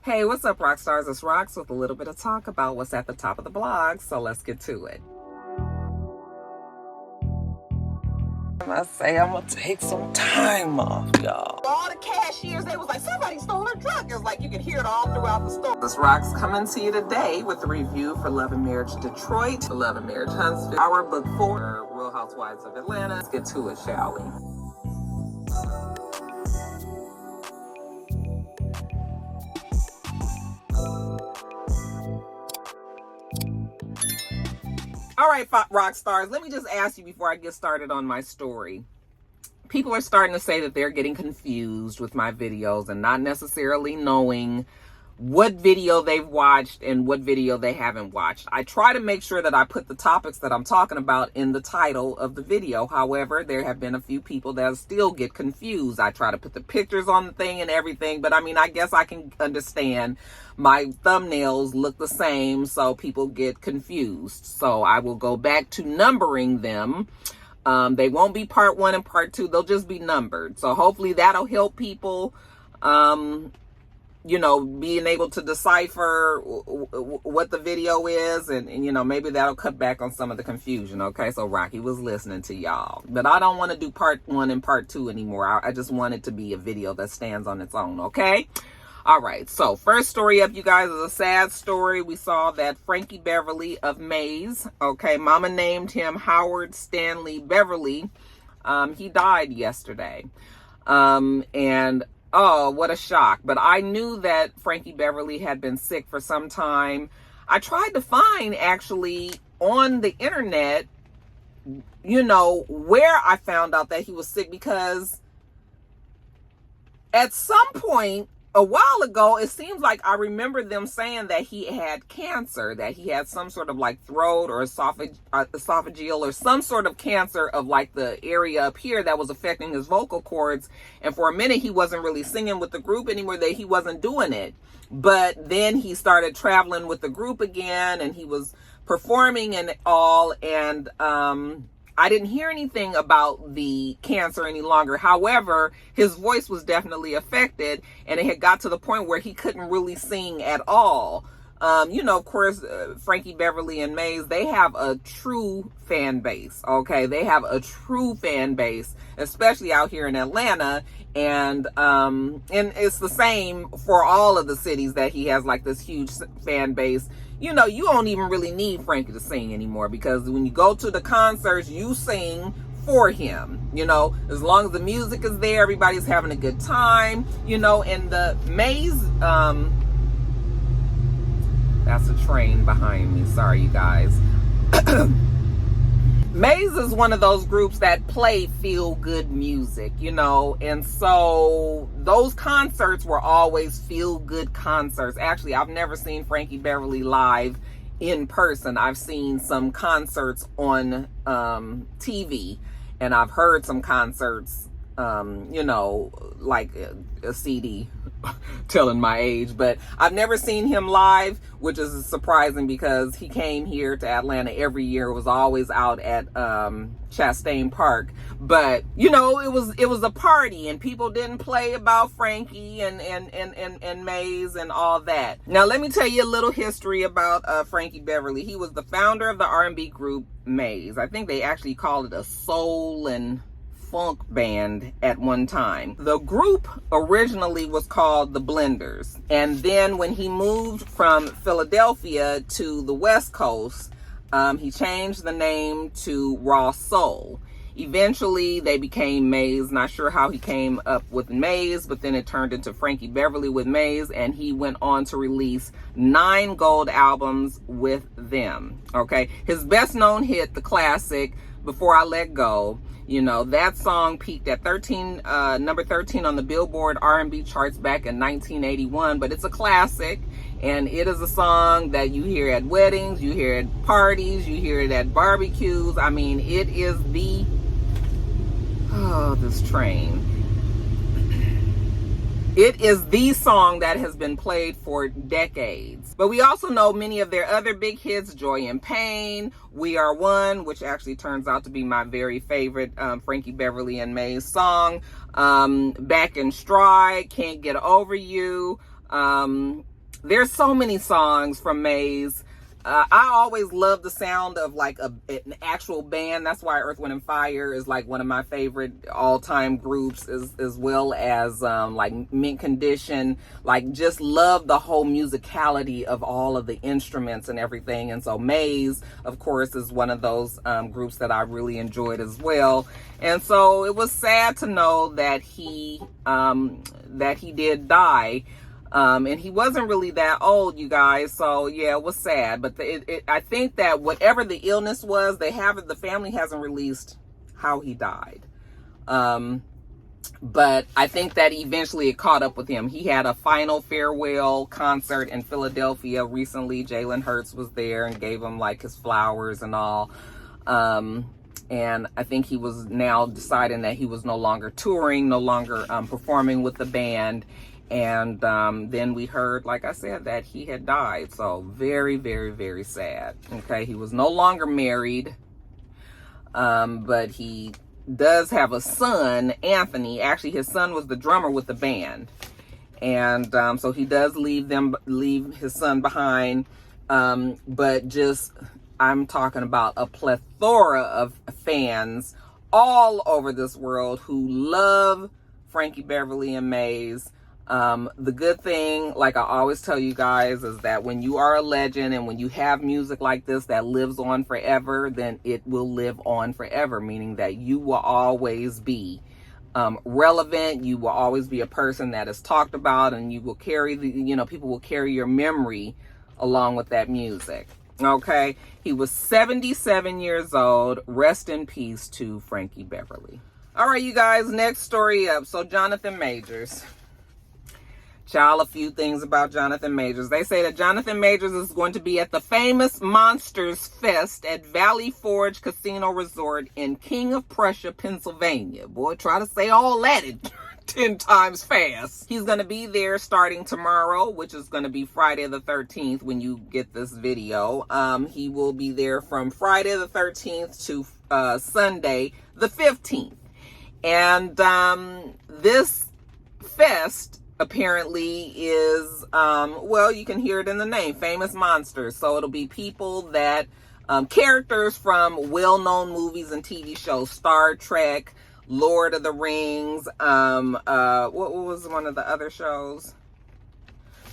Hey, what's up, rock stars? It's Rox with a little bit of talk about what's at the top of the blog, so let's get to it. I say I'm gonna take some time off, y'all. All the cashiers, they was like, somebody stole her truck. It was like you could hear it all throughout the store. This Rox coming to you today with a review for Love and Marriage Detroit, Love and Marriage Huntsville, our book 4, Real Housewives of Atlanta. Let's get to it, shall we? All right, rock stars, let me just ask you before I get started on my story. People are starting to say that they're getting confused with my videos and not necessarily knowing what video they've watched and what video they haven't watched. I try to make sure that I put the topics that I'm talking about in the title of the video. However, there have been a few people that still get confused. I try to put the pictures on the thing and everything, but I mean, I guess I can understand my thumbnails look the same, so people get confused. So I will go back to numbering them. They won't be part 1 and part 2. They'll just be numbered. So hopefully that'll help people, you know, being able to decipher what the video is, and you know, maybe that'll cut back on some of the confusion. Okay, so Rocky was listening to y'all, but I don't want to do part 1 and part 2 anymore. I just want it to be a video that stands on its own. Okay. All right, so first story up, you guys, is a sad story. We saw that Frankie Beverly of Mays, okay, mama named him Howard Stanley Beverly. He died yesterday. And oh, what a shock. But I knew that Frankie Beverly had been sick for some time. I tried to find, actually, on the internet, you know, where I found out that he was sick, because at some point, a while ago, it seems like I remember them saying that he had cancer, that he had some sort of like throat or esophageal or some sort of cancer of like the area up here that was affecting his vocal cords. And for a minute, he wasn't really singing with the group anymore, that he wasn't doing it. But then he started traveling with the group again, and he was performing and all. And I didn't hear anything about the cancer any longer. However, his voice was definitely affected, and it had got to the point where he couldn't really sing at all. You know, of course, Frankie Beverly and Mays, they have a true fan base, okay? They have a true fan base, especially out here in Atlanta. And it's the same for all of the cities that he has like this huge fan base. You know, you don't even really need Frankie to sing anymore, because when you go to the concerts, you sing for him. You know, as long as the music is there, everybody's having a good time, you know. And the Mays, that's a train behind me. Sorry, you guys. Mays is one of those groups that play feel-good music, you know, and so those concerts were always feel-good concerts. Actually, I've never seen Frankie Beverly live in person. I've seen some concerts on TV, and I've heard some concerts, you know, like a CD, telling my age, but I've never seen him live, which is surprising because he came here to Atlanta every year. It was always out at Chastain Park. But you know, it was a party, and people didn't play about Frankie and Mays and all that. Now let me tell you a little history about Frankie Beverly. He was the founder of the R&B group Mays. I think they actually called it a soul and funk band at one time. The group originally was called the Blenders, and then when he moved from Philadelphia to the West Coast, he changed the name to Raw Soul. Eventually they became Mays. Not sure how he came up with Mays, but then it turned into Frankie Beverly with Mays, and he went on to release 9 gold albums with them. Okay, his best known hit, the classic Before I Let Go, you know, that song peaked at number 13 on the Billboard R&B charts back in 1981, but it's a classic, and it is a song that you hear at weddings, you hear at parties, you hear it at barbecues. I mean, it is the, oh, this train. It is the song that has been played for decades. But we also know many of their other big hits, Joy and Pain, We Are One, which actually turns out to be my very favorite Frankie Beverly and Mays song, Back in Stride, Can't Get Over You, there's so many songs from Maze. I always love the sound of like an actual band. That's why Earth, Wind & Fire is like one of my favorite all-time groups, as well as like Mint Condition. Like, just love the whole musicality of all of the instruments and everything. And so Maze, of course, is one of those groups that I really enjoyed as well. And so it was sad to know that he did die. And he wasn't really that old, you guys. So yeah, it was sad. But I think that whatever the illness was, the family hasn't released how he died. But I think that eventually it caught up with him. He had a final farewell concert in Philadelphia recently. Jalen Hurts was there and gave him like his flowers and all. And I think he was now deciding that he was no longer touring, no longer performing with the band. And then we heard, like I said, that he had died. So very, very, very sad. Okay, he was no longer married, but he does have a son, Anthony. Actually, his son was the drummer with the band, and so he does leave his son behind. But just, I'm talking about a plethora of fans all over this world who love Frankie Beverly and Maze. The good thing, like I always tell you guys, is that when you are a legend and when you have music like this that lives on forever, then it will live on forever, meaning that you will always be relevant. You will always be a person that is talked about, and you will carry people will carry your memory along with that music. Okay, he was 77 years old. Rest in peace to Frankie Beverly. All right, you guys, next story up. So Jonathan Majors. Child, a few things about Jonathan Majors. They say that Jonathan Majors is going to be at the famous Monsters Fest at Valley Forge Casino Resort in King of Prussia, Pennsylvania. Boy, try to say all that 10 times fast. He's going to be there starting tomorrow, which is going to be Friday the 13th when you get this video. He will be there from Friday the 13th to Sunday the 15th. And this fest apparently is, well, you can hear it in the name, Famous Monsters. So it'll be people that, characters from well-known movies and TV shows, Star Trek, Lord of the Rings, what was one of the other shows?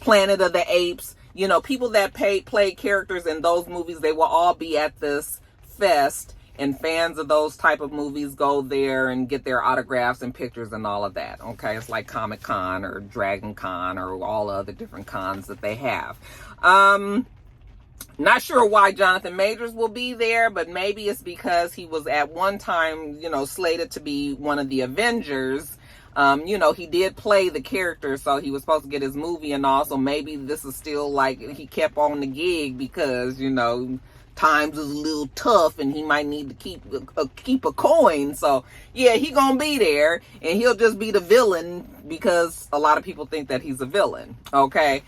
Planet of the Apes. You know, people that play characters in those movies, they will all be at this fest. And fans of those type of movies go there and get their autographs and pictures and all of that. Okay, it's like Comic-Con or Dragon Con or all the other different cons that they have. Not sure why Jonathan Majors will be there, but maybe it's because he was at one time, slated to be one of the Avengers. He did play the character, so he was supposed to get his movie and all. So maybe this is still like he kept on the gig because, times is a little tough and he might need to keep a coin. So yeah, he gonna be there and he'll just be the villain because a lot of people think that he's a villain. Okay,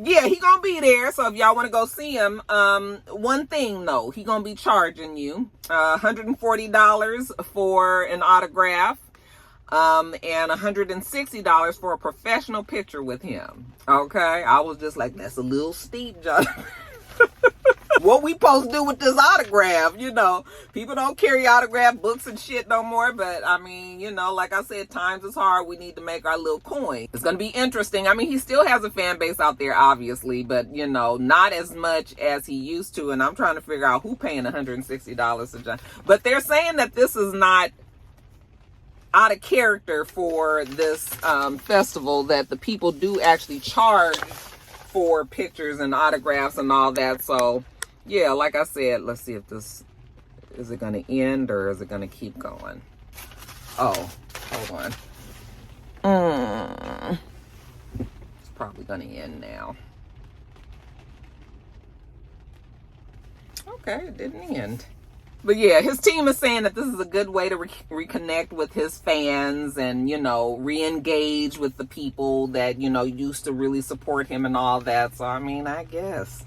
yeah, he gonna be there. So if y'all want to go see him, one thing though, he gonna be charging you $140 for an autograph, and $160 for a professional picture with him. Okay, I was just like, that's a little steep, John. What we supposed to do with this autograph? People don't carry autograph books and shit no more. But I mean, like I said, times is hard. We need to make our little coin. It's going to be interesting. I mean, he still has a fan base out there, obviously, but not as much as he used to. And I'm trying to figure out who paying $160 to John. But they're saying that this is not out of character for this festival, that the people do actually charge for pictures and autographs and all that. So yeah, like I said, let's see if this is it going to end or is it going to keep going. Oh, hold on. It's probably going to end now. Okay, it didn't end. But yeah, his team is saying that this is a good way to reconnect with his fans and, re-engage with the people that, used to really support him and all that. So, I mean, I guess.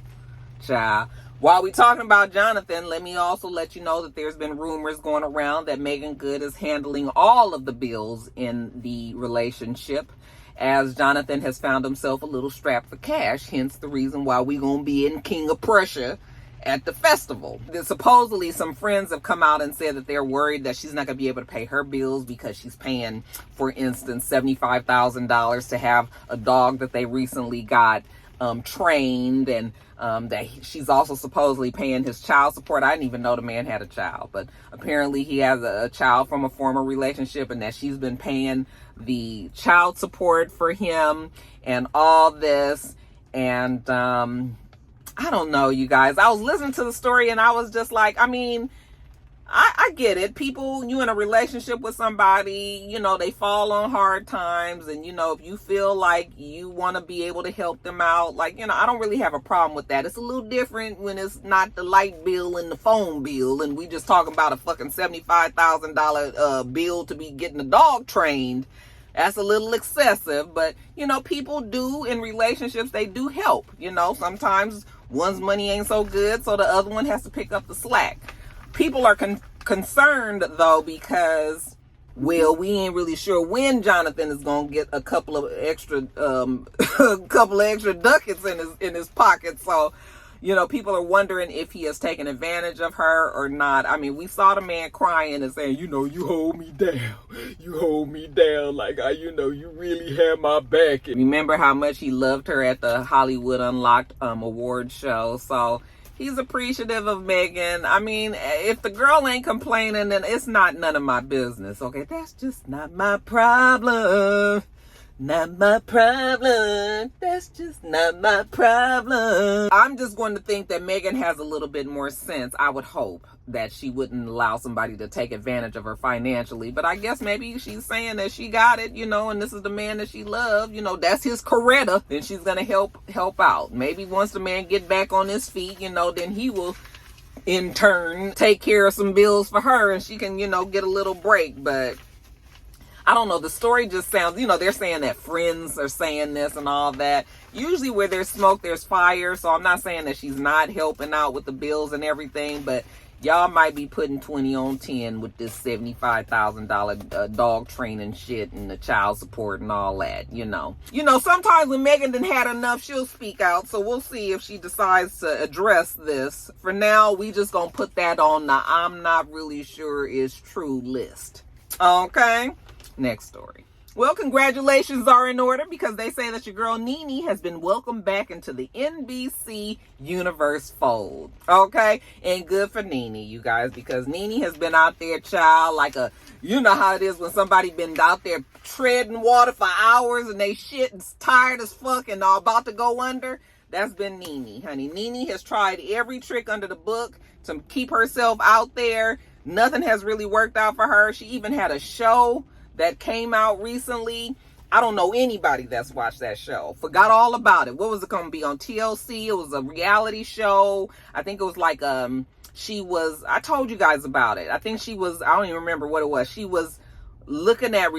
Child. While we talking about Jonathan, let me also let you know that there's been rumors going around that Megan Good is handling all of the bills in the relationship. as Jonathan has found himself a little strapped for cash, hence the reason why we gonna be in King of Prussia at the festival. Supposedly some friends have come out and said that they're worried that she's not going to be able to pay her bills because she's paying, for instance, $75,000 to have a dog that they recently got trained, and that she's also supposedly paying his child support. I didn't even know the man had a child, but apparently he has a child from a former relationship, and that she's been paying the child support for him and all this. And I don't know, you guys. I was listening to the story and I was just like, I mean, I get it. People, you in a relationship with somebody, you know, they fall on hard times. And, you know, if you feel like you want to be able to help them out, like, you know, I don't really have a problem with that. It's a little different when it's not the light bill and the phone bill, and we just talking about a fucking $75,000 bill to be getting a dog trained. That's a little excessive, but, you know, people do in relationships, they do help. You know, sometimes one's money ain't so good, so the other one has to pick up the slack. People are concerned, though, because, well, we ain't really sure when Jonathan is going to get a couple of extra ducats in his pocket. So, you know, people are wondering if he has taken advantage of her or not. I mean, we saw the man crying and saying, you know, you hold me down. You hold me down like, you know, you really have my back. Remember how much he loved her at the Hollywood Unlocked award show. So he's appreciative of Megan. I mean, if the girl ain't complaining, then it's not none of my business. Okay, that's just not my problem. Not my problem. That's just not my problem. I'm just going to think that Megan has a little bit more sense. I would hope that she wouldn't allow somebody to take advantage of her financially. But I guess maybe she's saying that she got it, you know, and this is the man that she loved. You know, that's his Coretta. Then she's going to help out. Maybe once the man get back on his feet, you know, then he will in turn take care of some bills for her and she can, you know, get a little break. But I don't know. The story just sounds, you know, they're saying that friends are saying this and all that. Usually where there's smoke, there's fire. So I'm not saying that she's not helping out with the bills and everything, but y'all might be putting 20 on 10 with this $75,000 dog training shit and the child support and all that, you know. You know, sometimes when Megan done had enough, she'll speak out. So we'll see if she decides to address this. For now, we just gonna put that on the I'm not really sure is true list. Okay? Next story. Well, congratulations are in order because they say that your girl Nene has been welcomed back into the NBC universe fold. Okay? And good for Nene, you guys, because Nene has been out there, child, like you know how it is when somebody been out there treading water for hours and they shit and tired as fuck and are about to go under. That's been Nene, honey. Nene has tried every trick under the book to keep herself out there. Nothing has really worked out for her. She even had a show that came out recently. I don't know anybody that's watched that show. Forgot all about it. What was it going to be on TLC? It was a reality show. I think it was like, I told you guys about it. I think she was, I don't even remember what it was. She was looking at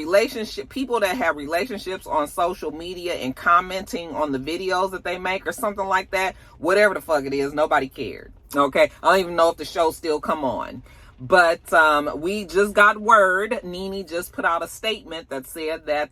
people that have relationships on social media and commenting on the videos that they make or something like that. Whatever the fuck it is, nobody cared. Okay? I don't even know if the show still come on. But we just got word. Nene just put out a statement that said that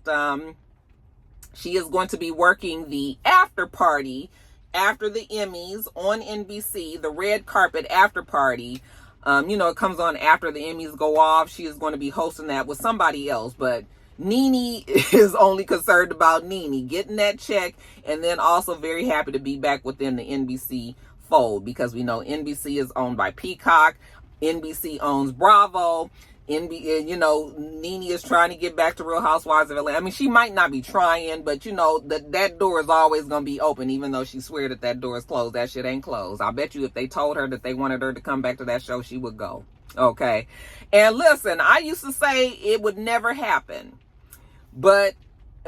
she is going to be working the after party after the Emmys on NBC, the red carpet after party. You know, it comes on after the Emmys go off. She is going to be hosting that with somebody else. But Nene is only concerned about Nene getting that check, and then also very happy to be back within the NBC fold because we know NBC is owned by Peacock. NBC owns Bravo. You know, Nene is trying to get back to Real Housewives of Atlanta. I mean, she might not be trying, but you know, that door is always going to be open, even though she swear that door is closed. That shit ain't closed. I bet you if they told her that they wanted her to come back to that show, she would go. Okay. And listen, I used to say it would never happen, but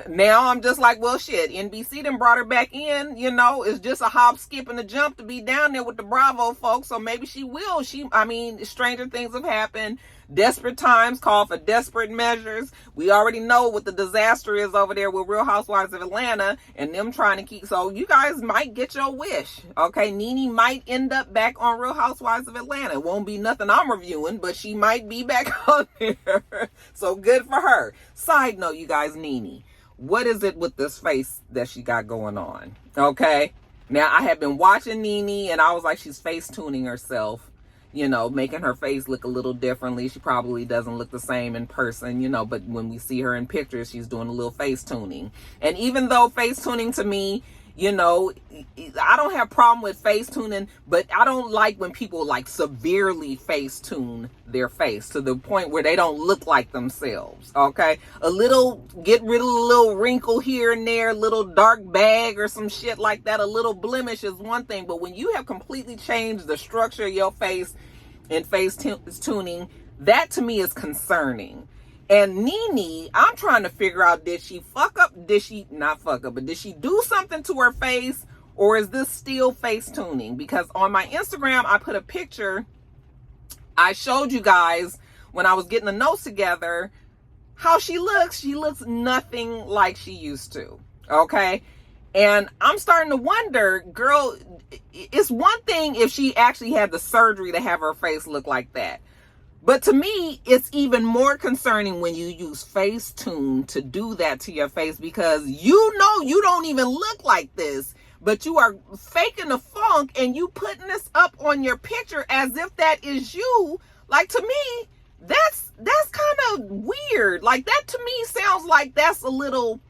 now I'm just like, well, shit, NBC done brought her back in, you know, it's just a hop, skip, and a jump to be down there with the Bravo folks, so maybe she will. I mean, stranger things have happened. Desperate times call for desperate measures. We already know what the disaster is over there with Real Housewives of Atlanta and them trying to keep, so you guys might get your wish, okay? Nene might end up back on Real Housewives of Atlanta. It won't be nothing I'm reviewing, but she might be back on there. So good for her. Side note, you guys, Nene, what is it with this face that she got going on? Okay. Now, I have been watching Nene, and I was like, she's face tuning herself, you know, making her face look a little differently. She probably doesn't look the same in person, you know, but when we see her in pictures, she's doing a little face tuning. And even though face tuning to me, you know, I don't have a problem with face tuning, but I don't like when people like severely face tune their face to the point where they don't look like themselves. Okay. A little, get rid of a little wrinkle here and there, a little dark bag or some shit like that. A little blemish is one thing, but when you have completely changed the structure of your face and face tuning, that to me is concerning. And Nene, I'm trying to figure out, did she fuck up? Did she not fuck up, but did she do something to her face, or is this still face tuning? Because on my Instagram, I put a picture. I showed you guys when I was getting the notes together how she looks. She looks nothing like she used to. Okay. And I'm starting to wonder, girl, it's one thing if she actually had the surgery to have her face look like that. But to me, it's even more concerning when you use Facetune to do that to your face, because you know you don't even look like this, but you are faking the funk and you putting this up on your picture as if that is you. Like, to me, that's kind of weird. Like, that to me sounds like that's a little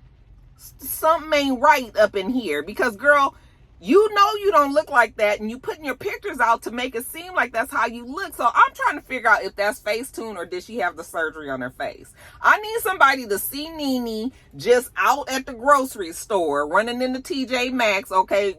something ain't right up in here, because girl, you know you don't look like that, and you putting your pictures out to make it seem like that's how you look. So I'm trying to figure out if that's Facetune or did she have the surgery on her face. I need somebody to see Nene just out at the grocery store, running into TJ Maxx, okay,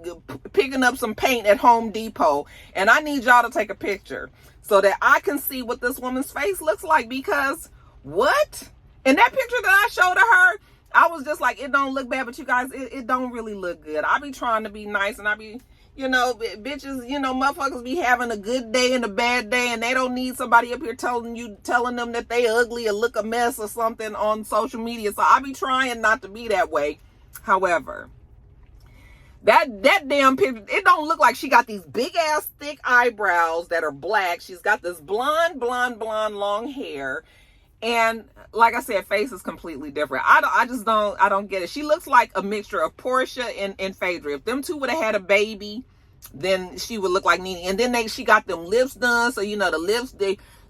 picking up some paint at Home Depot, and I need y'all to take a picture so that I can see what this woman's face looks like, because what? In that picture that I showed her, I was just like, it don't look bad, but you guys, it don't really look good. I be trying to be nice, and I be, you know, bitches, you know, motherfuckers be having a good day and a bad day, and they don't need somebody up here telling them that they ugly or look a mess or something on social media. So I be trying not to be that way. However, that damn picture, it don't look like she got these big ass thick eyebrows that are black. She's got this blonde long hair. And like I said, face is completely different. I don't get it. She looks like a mixture of Portia and Phaedra. If them two would have had a baby, then she would look like Nene. And then she got them lips done. So, you know, the lips,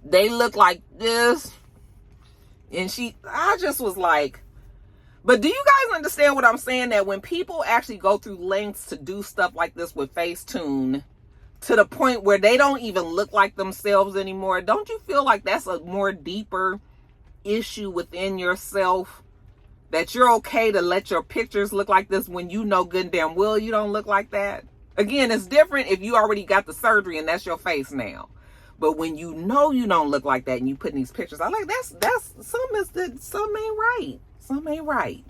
they look like this. And I just was like, but do you guys understand what I'm saying? That when people actually go through lengths to do stuff like this with Facetune, to the point where they don't even look like themselves anymore, don't you feel like that's a more deeper issue within yourself, that you're okay to let your pictures look like this when you know good and damn well you don't look like that? Again, it's different if you already got the surgery and that's your face now, but when you know you don't look like that and you put in these pictures, I like that's something ain't right.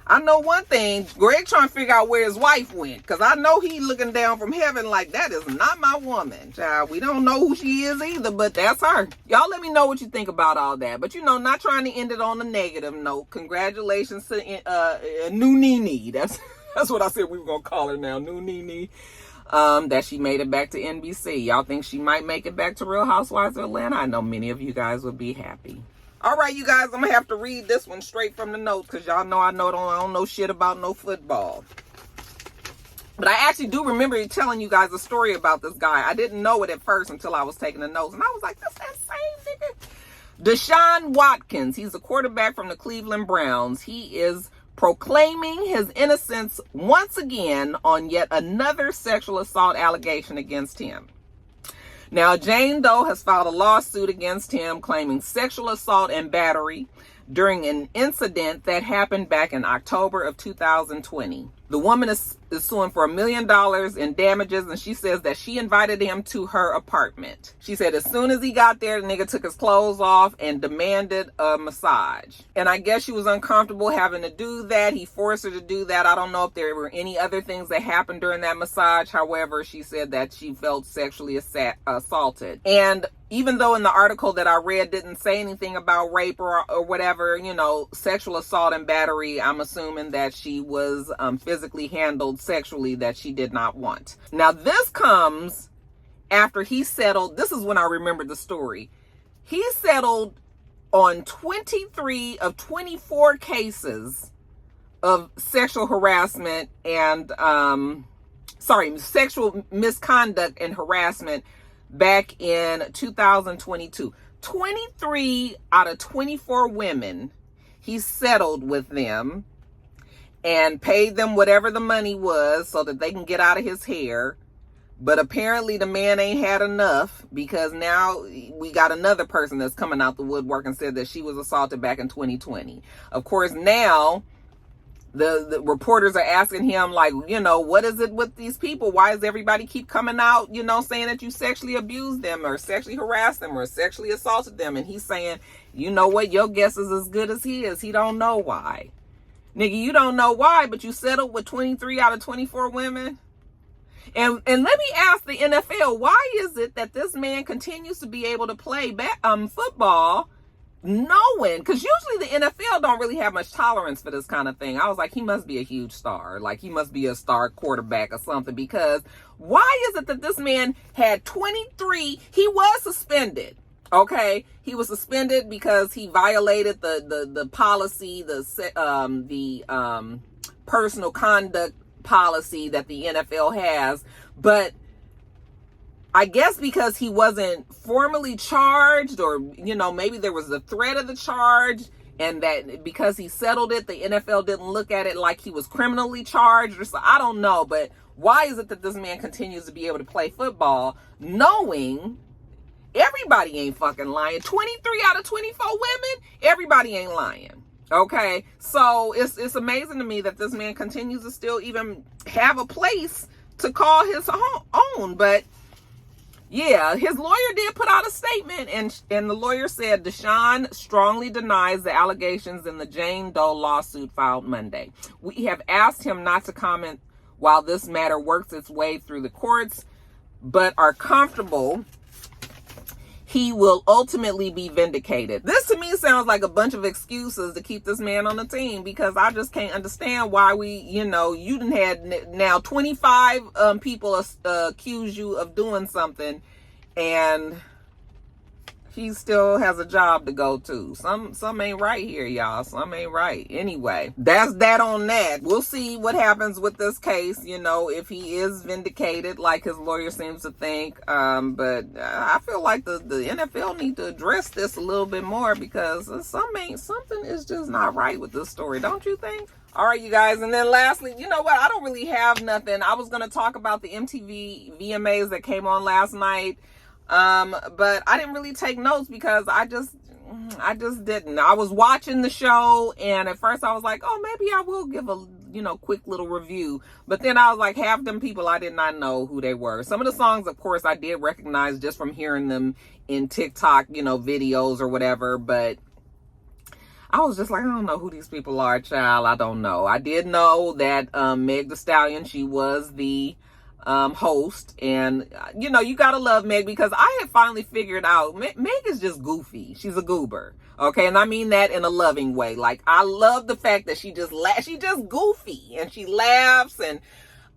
I know one thing, Greg trying to figure out where his wife went, because I know he looking down from heaven like, that is not my woman, child. We don't know who she is either, but that's her. Y'all let me know what you think about all that. But, you know, not trying to end it on a negative note. Congratulations to new Nene. That's what I said we were going to call her now, new Nene. That she made it back to NBC. Y'all think she might make it back to Real Housewives of Atlanta? I know many of you guys would be happy. All right, you guys, I'm going to have to read this one straight from the notes, because y'all know I don't know shit about no football. But I actually do remember telling you guys a story about this guy. I didn't know it at first until I was taking the notes. And I was like, that's that same nigga. Desha Watkins, he's a quarterback from the Cleveland Browns. He is proclaiming his innocence once again on yet another sexual assault allegation against him. Now, Jane Doe has filed a lawsuit against him claiming sexual assault and battery during an incident that happened back in October of 2020. The woman is suing for $1 million in damages, and she says that she invited him to her apartment. She said as soon as he got there, the nigga took his clothes off and demanded a massage. And I guess she was uncomfortable having to do that. He forced her to do that. I don't know if there were any other things that happened during that massage. However, she said that she felt sexually assaulted. And even though in the article that I read didn't say anything about rape or whatever, you know, sexual assault and battery, I'm assuming that she was physically handled sexually that she did not want. Now, this comes after he settled. This is when I remembered the story. He settled on 23 of 24 cases of sexual harassment and, sexual misconduct and harassment back in 2022. 23 out of 24 women, he settled with them and paid them whatever the money was so that they can get out of his hair. But apparently the man ain't had enough, because now we got another person that's coming out the woodwork and said that she was assaulted back in 2020. Of course, now the reporters are asking him, like, you know, what is it with these people? Why does everybody keep coming out, you know, saying that you sexually abused them or sexually harassed them or sexually assaulted them? And he's saying, you know what, your guess is as good as his. He don't know why. Nigga, you don't know why, but you settled with 23 out of 24 women. And let me ask the NFL, why is it that this man continues to be able to play football knowing, because usually the NFL don't really have much tolerance for this kind of thing. I was like, he must be a huge star. Like, he must be a star quarterback or something, because why is it that this man had 23, he was suspended. Okay, he was suspended because he violated the policy, the personal conduct policy that the NFL has. But I guess because he wasn't formally charged, or, you know, maybe there was a threat of the charge, and that because he settled it, the NFL didn't look at it like he was criminally charged, or so. I don't know. But why is it that this man continues to be able to play football knowing everybody ain't fucking lying? 23 out of 24 women, everybody ain't lying. Okay, so it's amazing to me that this man continues to still even have a place to call his own. But yeah, his lawyer did put out a statement, and the lawyer said Deshaun strongly denies the allegations in the Jane Doe lawsuit filed Monday. We have asked him not to comment while this matter works its way through the courts, but are comfortable he will ultimately be vindicated. This to me sounds like a bunch of excuses to keep this man on the team, because I just can't understand why you done had now 25 people accuse you of doing something, and he still has a job to go to. Some ain't right here, y'all. Some ain't right. Anyway, that's that on that. We'll see what happens with this case, you know, if he is vindicated like his lawyer seems to think. But I feel like the NFL need to address this a little bit more, because something is just not right with this story. Don't you think? All right, you guys. And then lastly, you know what? I don't really have nothing. I was going to talk about the MTV VMAs that came on last night. But I didn't really take notes because I just didn't. I was watching the show, and at first I was like, oh, maybe I will give a, quick little review. But then I was like, half them people, I did not know who they were. Some of the songs, of course, I did recognize just from hearing them in TikTok, videos or whatever. But I was just like, I don't know who these people are, child. I don't know. I did know that Meg Thee Stallion, she was the host, and you gotta love Meg, because I had finally figured out Meg is just goofy. She's a goober, okay, and I mean that in a loving way. Like, I love the fact that she just goofy, and she laughs, and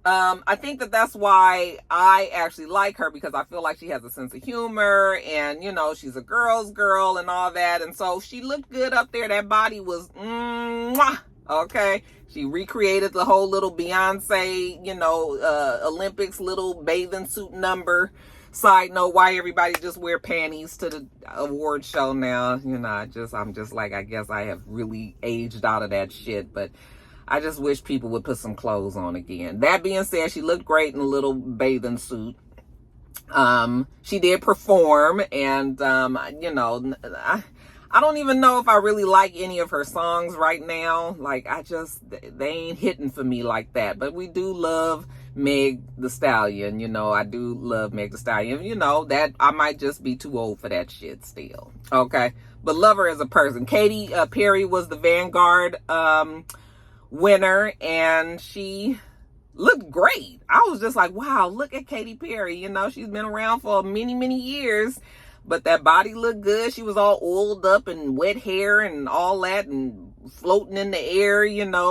I think that's why I actually like her, because I feel like she has a sense of humor, and she's a girl's girl and all that, and so she looked good up there. That body was mwah. Okay, she recreated the whole little Beyonce, Olympics little bathing suit number. Side note, why everybody just wear panties to the award show now? I'm just like, I guess I have really aged out of that shit, but I just wish people would put some clothes on again. That being said, she looked great in a little bathing suit. She did perform, and I don't even know if I really like any of her songs right now. Like, they ain't hitting for me like that. But we do love Meg Thee Stallion. I do love Meg Thee Stallion. That I might just be too old for that shit still. Okay. But love her as a person. Katy Perry was the Vanguard winner, and she looked great. I was just like, wow, look at Katy Perry. She's been around for many, many years. But that body looked good. She was all oiled up and wet hair and all that, and floating in the air,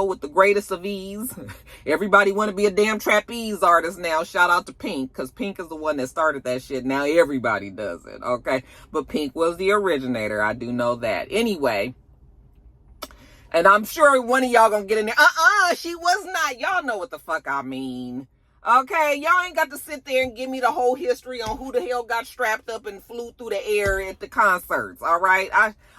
with the greatest of ease. Everybody want to be a damn trapeze artist now. Shout out to Pink, because Pink is the one that started that shit. Now everybody does it, okay? But Pink was the originator. I do know that. Anyway, And I'm sure one of y'all gonna get in there. She was not. Y'all know what the fuck I mean. Okay, y'all ain't got to sit there and give me the whole history on who the hell got strapped up and flew through the air at the concerts, all right?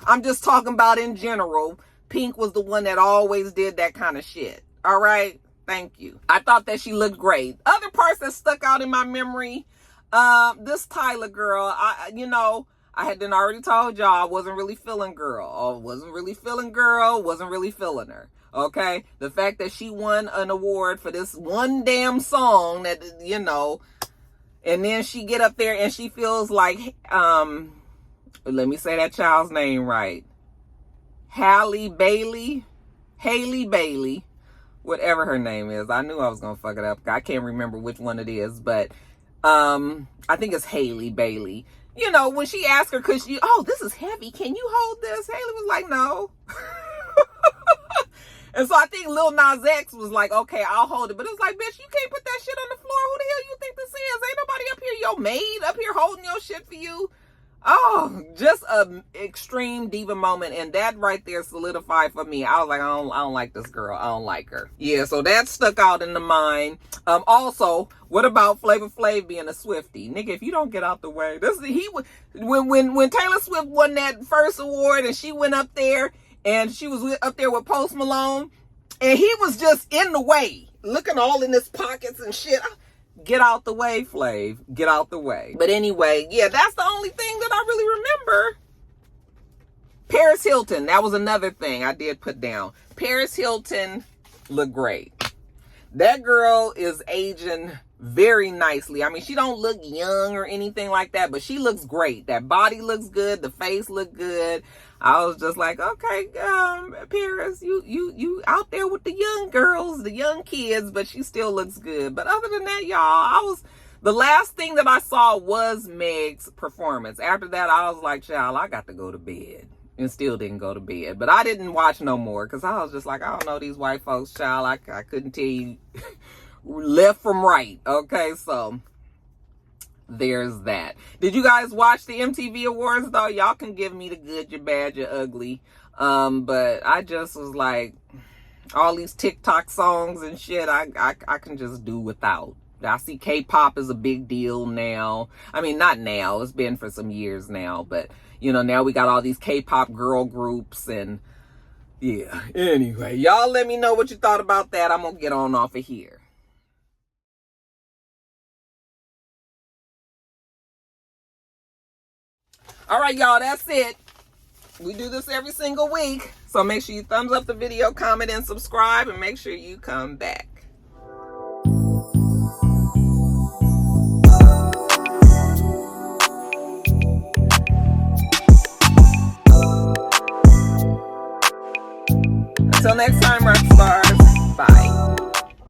I'm just talking about in general. Pink was the one that always did that kind of shit, all right? Thank you. I thought that she looked great. Other parts that stuck out in my memory, this Tyler girl, I had done already told y'all I wasn't really feeling girl. Wasn't really feeling her. Okay, the fact that she won an award for this one damn song that, and then she get up there and she feels like, let me say that child's name right. Halle Bailey, whatever her name is. I knew I was going to fuck it up. I can't remember which one it is, but I think it's Halle Bailey. When she asked her, this is heavy. Can you hold this? Halle was like, no. And so I think Lil Nas X was like, okay, I'll hold it. But it's like, bitch, you can't put that shit on the floor. Who the hell you think this is? Ain't nobody up here, your maid up here holding your shit for you. Oh, just an extreme diva moment. And that right there solidified for me. I was like, I don't like this girl. I don't like her. Yeah, so that stuck out in the mind. Also, what about Flavor Flav being a Swiftie? Nigga, if you don't get out the way. When Taylor Swift won that first award and she went up there, and she was up there with Post Malone, and he was just in the way, looking all in his pockets and shit. Get out the way, Flav. Get out the way. But anyway, yeah, that's the only thing that I really remember. Paris Hilton, that was another thing I did put down. Paris Hilton looked great. That girl is aging very nicely. I mean, she don't look young or anything like that, but she looks great. That body looks good. The face looked good. I was just like, okay, Paris, you out there with the young girls, the young kids, but she still looks good. But other than that, y'all, the last thing that I saw was Meg's performance. After that, I was like, child, I got to go to bed. And still didn't go to bed. But I didn't watch no more because I was just like, I don't know these white folks, child. I couldn't tell you left from right. Okay, so there's that. Did you guys watch the MTV Awards though? Y'all can give me the good, your bad, your ugly. But I just was like, all these TikTok songs and shit, I can just do without. I see K-pop is a big deal now. I mean, not now. It's been for some years now. But, now we got all these K-pop girl groups and, yeah. Anyway, y'all let me know what you thought about that. I'm going to get on off of here. All right, y'all, that's it. We do this every single week. So make sure you thumbs up the video, comment, and subscribe. And make sure you come back. Until next time, rock stars. Bye.